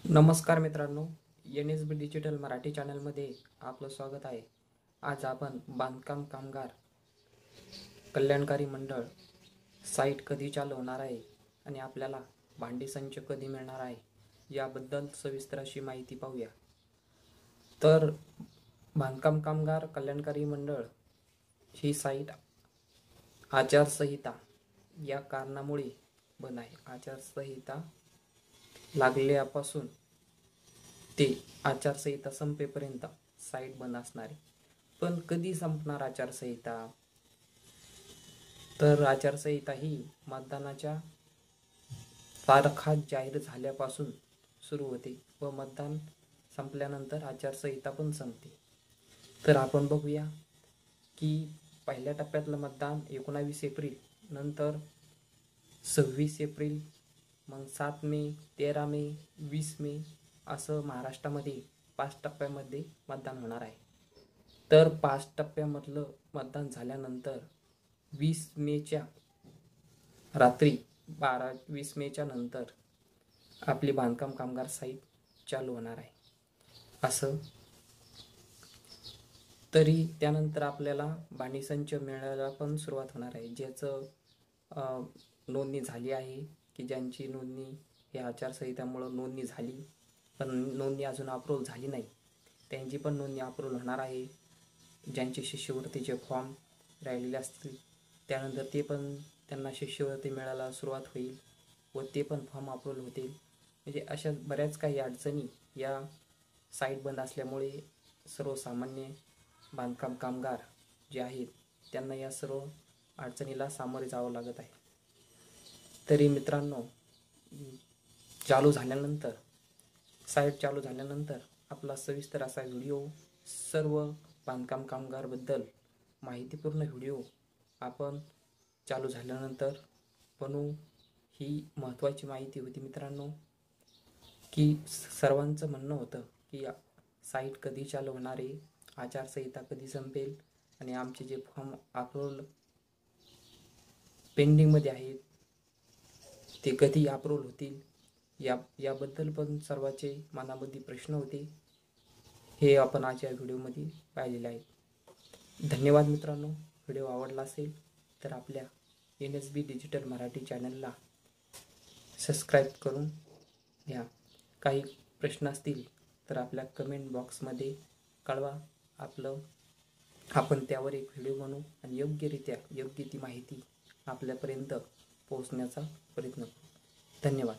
नमस्कार मित्रांनो, NSB digital Marathi चॅनलमध्ये आपलं स्वागत आहे। आज आपण बांधकाम कामगार कल्याणकारी मंडळ साईट कधी चालू होणार आहे आणि आपल्याला भांडी संच कधी मिळणार आहे याबद्दल सविस्तर अशी माहिती पाहूया। तर बांधकाम कामगार कल्याणकारी मंडळ ही साईट आचारसंहिता या कारणामुळे बंद आहे। आचारसंहिता लागल्यापासून ते आचारसंहिता संपेपर्यंत साईट बंद असणार आहे। पण कधी संपणार आचारसंहिता? तर आचारसंहिता ही मतदानाच्या तारखा जाहीर झाल्यापासून सुरू होते व मतदान संपल्यानंतर आचारसंहिता पण संपते। तर आपण बघूया की पहिल्या टप्प्यातलं मतदान 19 एप्रिल, नंतर 26 एप्रिल, मग 7 मे, 13 मे, 20 मे असं महाराष्ट्रामध्ये 5 टप्प्यामध्ये मतदान होणार आहे। तर 5 टप्प्यामधलं मतदान झाल्यानंतर 20 मेच्या रात्री 20 मेच्या नंतर आपली बांधकाम कामगार साईट चालू होणार आहे। असं तरी त्यानंतर आपल्याला भांडी संच मिळायला पण सुरुवात होणार आहे, ज्याचं नोंदणी झाली आहे की ज्यांची नोंदणी या आचारसंहितेमुळे नोंदणी झाली पण नोंदणी अजून अप्रूव्ह झाली नाही, त्यांची पण नोंदणी अप्रूव्ह होणार आहे। ज्यांचे शिष्यवृत्तीचे फॉर्म राहिलेले असतील त्यानंतर ते पण त्यांना शिष्यवृत्ती मिळायला सुरुवात होईल व ते पण फॉर्म अप्रूव्ह होतील। म्हणजे अशा बऱ्याच काही अडचणी या साईट बंद असल्यामुळे सर्वसामान्य बांधकाम कामगार जे आहेत त्यांना या सर्व अडचणीला सामोरे जावं लागत आहे। तरी मित्रांनो, साईट चालू झाल्यानंतर आपला सविस्तर असा व्हिडिओ, सर्व बांधकाम कामगारबद्दल माहितीपूर्ण व्हिडिओ आपण चालू झाल्यानंतर बनवू। ही महत्त्वाची माहिती होती मित्रांनो, की सर्वांचं म्हणणं होतं की साईट कधी चालू होणार आहे, आचारसंहिता कधी संपेल आणि आमचे जे फॉर्म अप्रूव्ह पेंडिंगमध्ये आहेत ते कधी अप्रूव्ह होतील याबद्दल पण सर्वांचे मनामध्ये प्रश्न होते। हे आपण आज या व्हिडिओमध्ये पाहिलेले आहे। धन्यवाद मित्रांनो। व्हिडिओ आवडला असेल तर आपल्या NSB डिजिटल मराठी चॅनलला सबस्क्राईब करून घ्या। काही प्रश्न असतील तर आपल्या कमेंट बॉक्समध्ये कळवा, आपण त्यावर एक व्हिडिओ बनवू आणि योग्य ती माहिती आपल्यापर्यंत पोहोचण्याचा प्रयत्न करू। धन्यवाद।